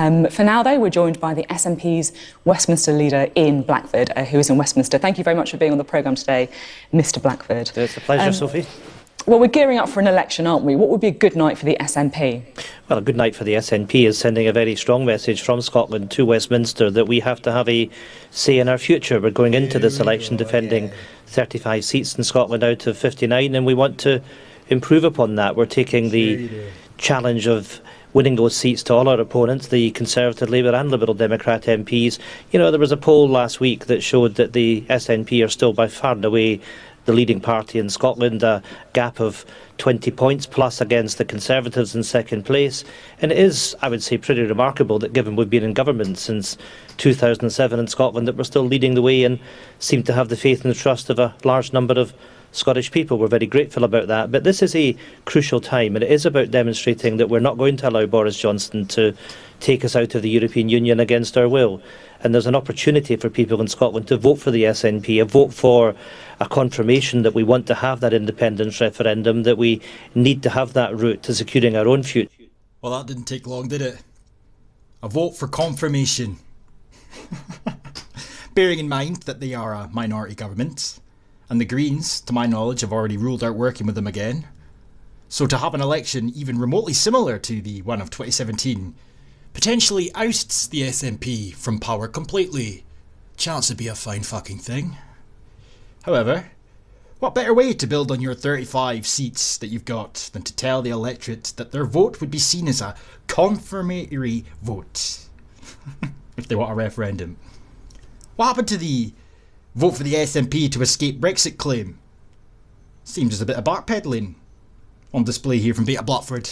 For now, though, we're joined by the SNP's Westminster leader, Ian Blackford, who is in Westminster. Thank you very much for being on the programme today, Mr Blackford. It's a pleasure, Sophie. Well, we're gearing up for an election, aren't we? What would be a good night for the SNP? Well, a good night for the SNP is sending a very strong message from Scotland to Westminster that we have to have a say in our future. We're going into this election defending 35 seats in Scotland out of 59, and we want to improve upon that. We're taking the challenge of winning those seats to all our opponents, the Conservative, Labour and Liberal Democrat MPs. You know, there was a poll last week that showed that the SNP are still by far and away the leading party in Scotland, a gap of 20 points plus against the Conservatives in second place. And it is, I would say, pretty remarkable that given we've been in government since 2007 in Scotland, that we're still leading the way and seem to have the faith and the trust of a large number of Scottish people. We're very grateful about that. But this is a crucial time, and it is about demonstrating that we're not going to allow Boris Johnson to take us out of the European Union against our will. And there's an opportunity for people in Scotland to vote for the SNP, a vote for a confirmation that we want to have that independence referendum, that we need to have that route to securing our own future. Well, that didn't take long, did it? A vote for confirmation. Bearing in mind that they are a minority government, and the Greens, to my knowledge, have already ruled out working with them again. So to have an election even remotely similar to the one of 2017 potentially ousts the SNP from power completely. Chance would be a fine fucking thing. However, what better way to build on your 35 seats that you've got than to tell the electorate that their vote would be seen as a confirmatory vote if they want a referendum. What happened to the vote for the SNP to escape Brexit claim? Seems as a bit of backpedalling on display here from Beta Blackford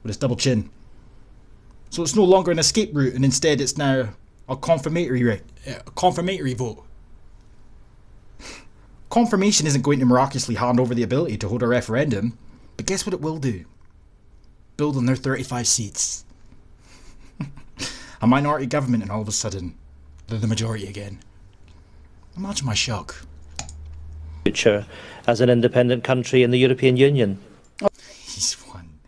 with his double chin. So it's no longer an escape route, and instead it's now a confirmatory vote. Confirmation isn't going to miraculously hand over the ability to hold a referendum, but guess what it will do? Build on their 35 seats. A minority government, and all of a sudden they're the majority again. Imagine my shock. Future as an independent country in the European Union. He's one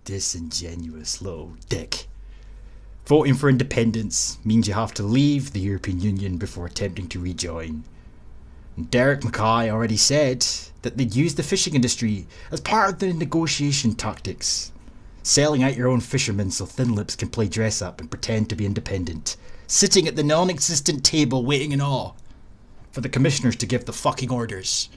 disingenuous little dick. Voting for independence means you have to leave the European Union before attempting to rejoin. And Derek Mackay already said that they'd use the fishing industry as part of the negotiation tactics. Selling out your own fishermen so thin lips can play dress up and pretend to be independent. Sitting at the non-existent table waiting in awe for the commissioners to give the fucking orders.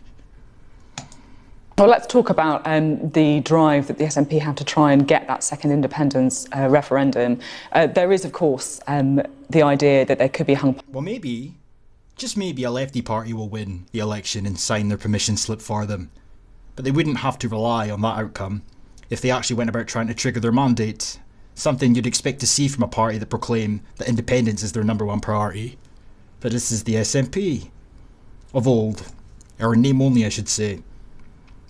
Well, let's talk about the drive that the SNP have to try and get that second independence referendum. There is, of course, the idea that there could be hung... Well, maybe, just maybe, a lefty party will win the election and sign their permission slip for them. But they wouldn't have to rely on that outcome if they actually went about trying to trigger their mandate. Something you'd expect to see from a party that proclaim that independence is their #1 priority. But this is the SNP of old, or in name only I should say.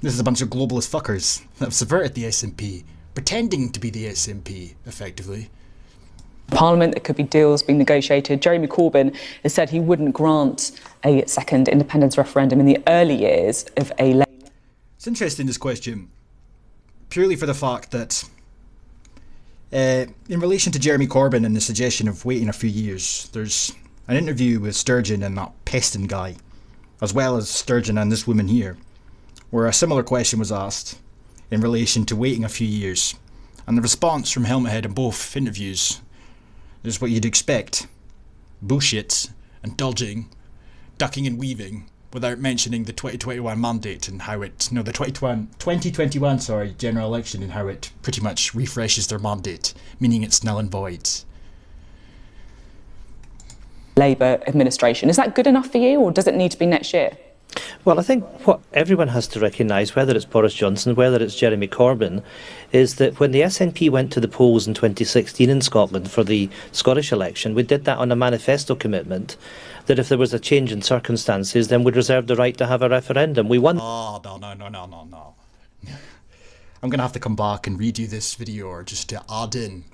This is a bunch of globalist fuckers that have subverted the SNP, pretending to be the SNP, effectively. Parliament, there could be deals being negotiated. Jeremy Corbyn has said he wouldn't grant a second independence referendum in the early years of a... It's interesting, this question, purely for the fact that in relation to Jeremy Corbyn and the suggestion of waiting a few years, there's an interview with Sturgeon and that Peston guy, as well as Sturgeon and this woman here, where a similar question was asked in relation to waiting a few years, and the response from Helmethead in both interviews is what you'd expect: bullshit and dodging, ducking and weaving, without mentioning the 2021 mandate and how it, no, the 2021 general election, and how it pretty much refreshes their mandate, meaning it's null and void. Labour administration. Is that good enough for you, or does it need to be next year? Well, I think what everyone has to recognise, whether it's Boris Johnson, whether it's Jeremy Corbyn, is that when the SNP went to the polls in 2016 in Scotland for the Scottish election, we did that on a manifesto commitment that if there was a change in circumstances, then we'd reserve the right to have a referendum. We won. Oh, no. I'm going to have to come back and redo this video, or just to add in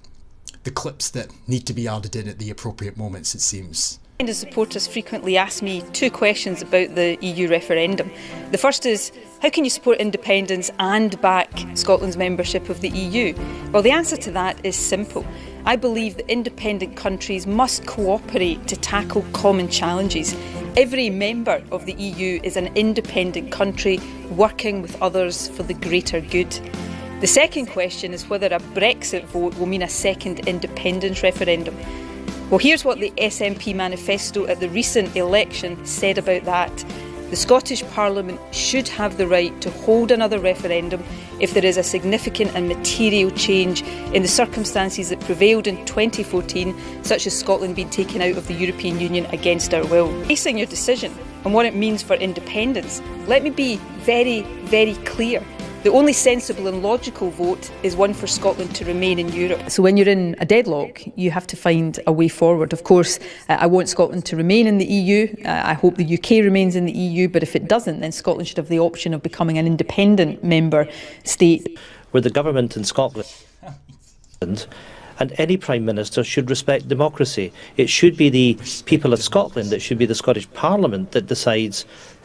the clips that need to be added in at the appropriate moments, it seems. Supporters frequently ask me two questions about the EU referendum. The first is, how can you support independence and back Scotland's membership of the EU? Well, the answer to that is simple. I believe that independent countries must cooperate to tackle common challenges. Every member of the EU is an independent country working with others for the greater good. The second question is whether a Brexit vote will mean a second independence referendum. Well, here's what the SNP manifesto at the recent election said about that. The Scottish Parliament should have the right to hold another referendum if there is a significant and material change in the circumstances that prevailed in 2014, such as Scotland being taken out of the European Union against our will. Basing your decision on what it means for independence, let me be very, very clear. The only sensible and logical vote is one for Scotland to remain in Europe. So when you're in a deadlock, you have to find a way forward. Of course, I want Scotland to remain in the EU. I hope the UK remains in the EU, but if it doesn't, then Scotland should have the option of becoming an independent member state. Where the government in Scotland and any Prime Minister should respect democracy. It should be the people of Scotland, it should be the Scottish Parliament that decides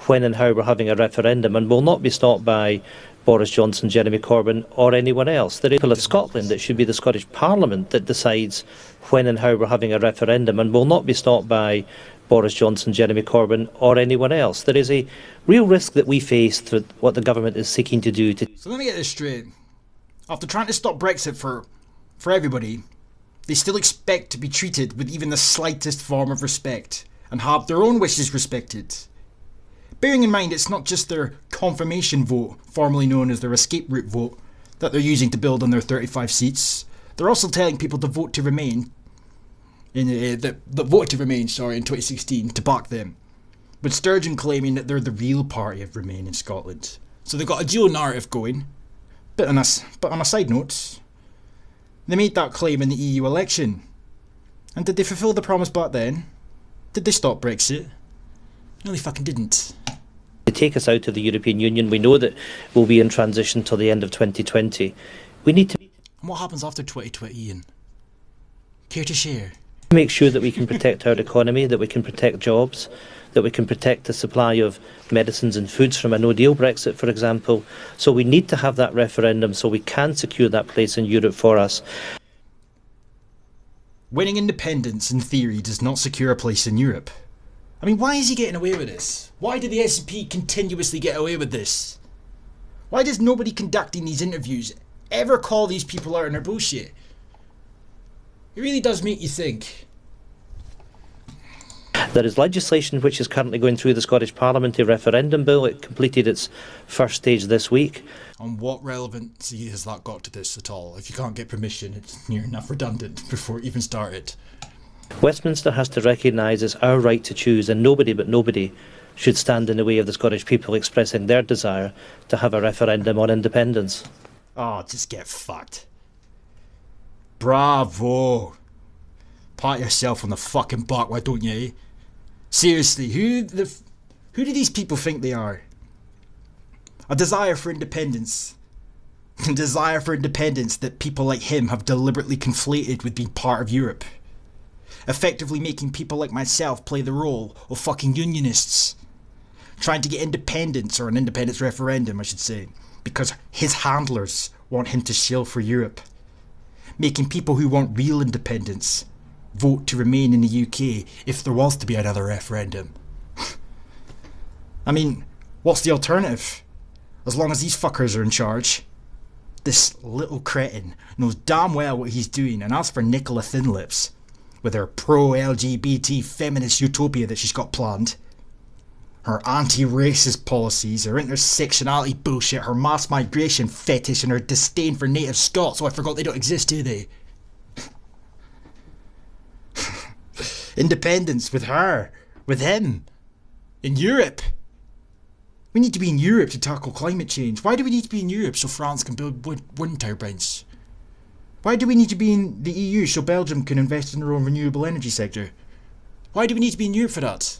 when and how we're having a referendum, and will not be stopped by Boris Johnson, Jeremy Corbyn or anyone else. The people of Scotland, it should be the Scottish Parliament that decides when and how we're having a referendum, and will not be stopped by Boris Johnson, Jeremy Corbyn or anyone else. There is a real risk that we face through what the government is seeking to do. So let me get this straight. After trying to stop Brexit for everybody, they still expect to be treated with even the slightest form of respect and have their own wishes respected. Bearing in mind it's not just their confirmation vote, formerly known as their escape route vote, that they're using to build on their 35 seats. They're also telling people to vote to remain, that voted to remain, in 2016, to back them. With Sturgeon claiming that they're the real party of Remain in Scotland. So they've got a dual narrative going. But on a side note, they made that claim in the EU election. And did they fulfil the promise back then? Did they stop Brexit? No, they fucking didn't. To take us out of the European Union, we know that we'll be in transition till the end of 2020. We need to... And what happens after 2020, Ian? Care to share? Make sure that we can protect our economy, that we can protect jobs, that we can protect the supply of medicines and foods from a no-deal Brexit, for example. So we need to have that referendum so we can secure that place in Europe for us. Winning independence, in theory, does not secure a place in Europe. I mean, why is he getting away with this? Why do the SNP continuously get away with this? Why does nobody conducting these interviews ever call these people out on their bullshit? It really does make you think. There is legislation which is currently going through the Scottish Parliament, a referendum bill. It completed its first stage this week. And what relevancy has that got to this at all? If you can't get permission, it's near enough redundant before it even started. Westminster has to recognise it's our right to choose, and nobody but nobody should stand in the way of the Scottish people expressing their desire to have a referendum on independence. Oh, just get fucked. Bravo. Pat yourself on the fucking back, why don't you? Seriously, who do these people think they are? A desire for independence. A desire for independence that people like him have deliberately conflated with being part of Europe. Effectively making people like myself play the role of fucking unionists. Trying to get independence, or an independence referendum I should say, because his handlers want him to shill for Europe. Making people who want real independence vote to remain in the UK if there was to be another referendum. I mean, what's the alternative? As long as these fuckers are in charge. This little cretin knows damn well what he's doing, and as for Nicola Thinlips, with her pro-LGBT feminist utopia that she's got planned, her anti-racist policies, her intersectionality bullshit, her mass migration fetish, and her disdain for native Scots. Oh, I forgot they don't exist, do they? Independence with her, with him, in Europe. We need to be in Europe to tackle climate change. Why do we need to be in Europe so France can build wind turbines? Why do we need to be in the EU so Belgium can invest in their own renewable energy sector? Why do we need to be in Europe for that?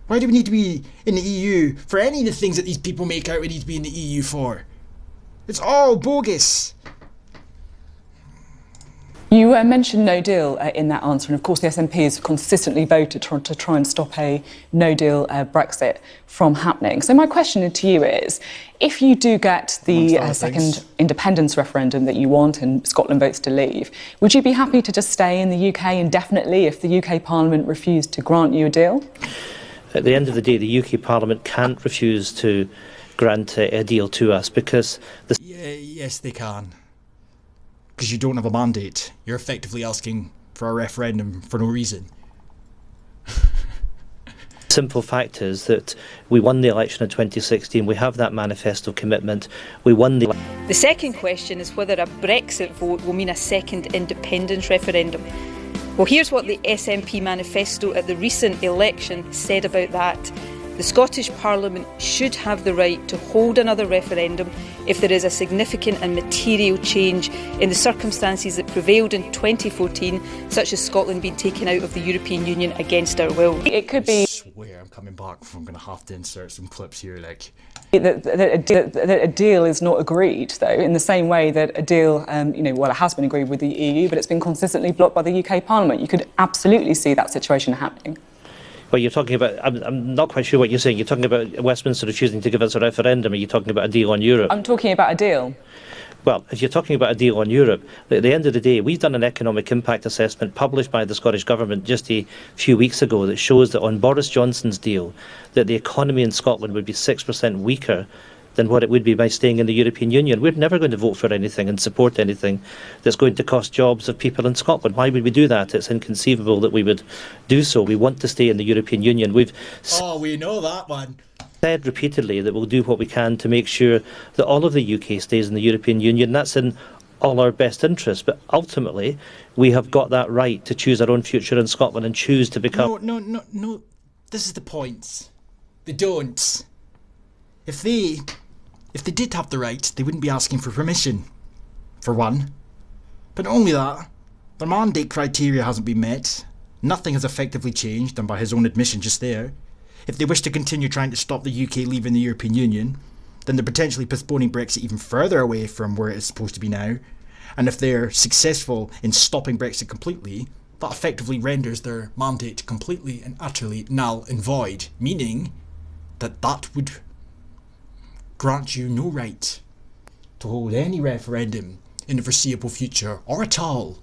Why do we need to be in the EU for any of the things that these people make out we need to be in the EU for? It's all bogus. You mentioned no deal in that answer, and of course the SNP has consistently voted to try and stop a no deal Brexit from happening. So my question to you is, if you do get the second independence referendum that you want and Scotland votes to leave, would you be happy to just stay in the UK indefinitely if the UK Parliament refused to grant you a deal? At the end of the day, the UK Parliament can't refuse to grant a deal to us because... Yes, they can. Because you don't have a mandate. You're effectively asking for a referendum for no reason. Simple fact is that we won the election in 2016. We have that manifesto commitment. We won the... The second question is whether a Brexit vote will mean a second independence referendum. Well, here's what the SNP manifesto at the recent election said about that. The Scottish Parliament should have the right to hold another referendum if there is a significant and material change in the circumstances that prevailed in 2014, such as Scotland being taken out of the European Union against our will. It could be... I swear I'm coming back. I'm going to have to insert some clips here, like... That a deal is not agreed, though, in the same way that a deal, well, it has been agreed with the EU, but it's been consistently blocked by the UK Parliament. You could absolutely see that situation happening. Well, you're talking about... I'm not quite sure what you're saying. You're talking about Westminster refusing to give us a referendum. Are you talking about a deal on Europe? I'm talking about a deal. Well, if you're talking about a deal on Europe, at the end of the day, we've done an economic impact assessment published by the Scottish Government just a few weeks ago that shows that on Boris Johnson's deal, that the economy in Scotland would be 6% weaker than what it would be by staying in the European Union. We're never going to vote for anything and support anything that's going to cost jobs of people in Scotland. Why would we do that? It's inconceivable that we would do so. We want to stay in the European Union. We know that one. Said repeatedly that we'll do what we can to make sure that all of the UK stays in the European Union. That's in all our best interests. But ultimately, we have got that right to choose our own future in Scotland and choose to become... No. This is the point. They don't. If they did have the right, they wouldn't be asking for permission, for one. But not only that, their mandate criteria hasn't been met. Nothing has effectively changed, and by his own admission just there. If they wish to continue trying to stop the UK leaving the European Union, then they're potentially postponing Brexit even further away from where it is supposed to be now. And if they're successful in stopping Brexit completely, that effectively renders their mandate completely and utterly null and void, meaning that that would grant you no right to hold any referendum in the foreseeable future, or at all.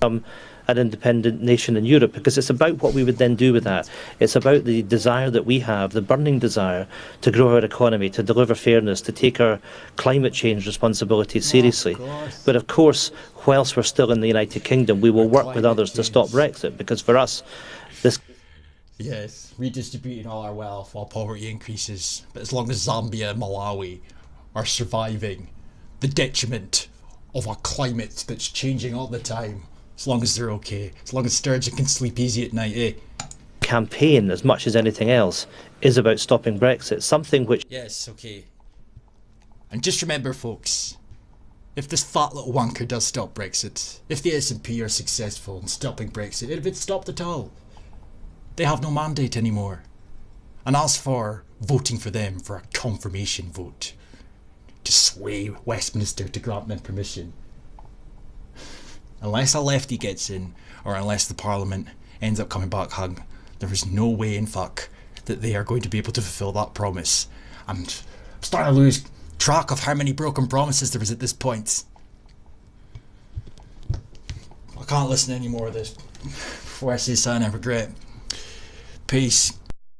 An independent nation in Europe, because it's about what we would then do with that. It's about the desire that we have, the burning desire to grow our economy, to deliver fairness, to take our climate change responsibilities seriously. But of course, whilst we're still in the United Kingdom, we will work with others to stop Brexit, because for us, this... Yes, redistributing all our wealth while poverty increases. But as long as Zambia and Malawi are surviving the detriment of a climate that's changing all the time, as long as they're okay, as long as Sturgeon can sleep easy at night, eh? Campaign, as much as anything else, is about stopping Brexit, something which... Yes, okay. And just remember, folks, if this fat little wanker does stop Brexit, if the SNP are successful in stopping Brexit, it'll be stopped at all. They have no mandate anymore. And as for voting for them for a confirmation vote to sway Westminster to grant them permission, unless a lefty gets in, or unless the Parliament ends up coming back hung, there is no way in fuck that they are going to be able to fulfil that promise. I'm starting to lose track of how many broken promises there is at this point. I can't listen to any more of this before I say something I regret. Peace.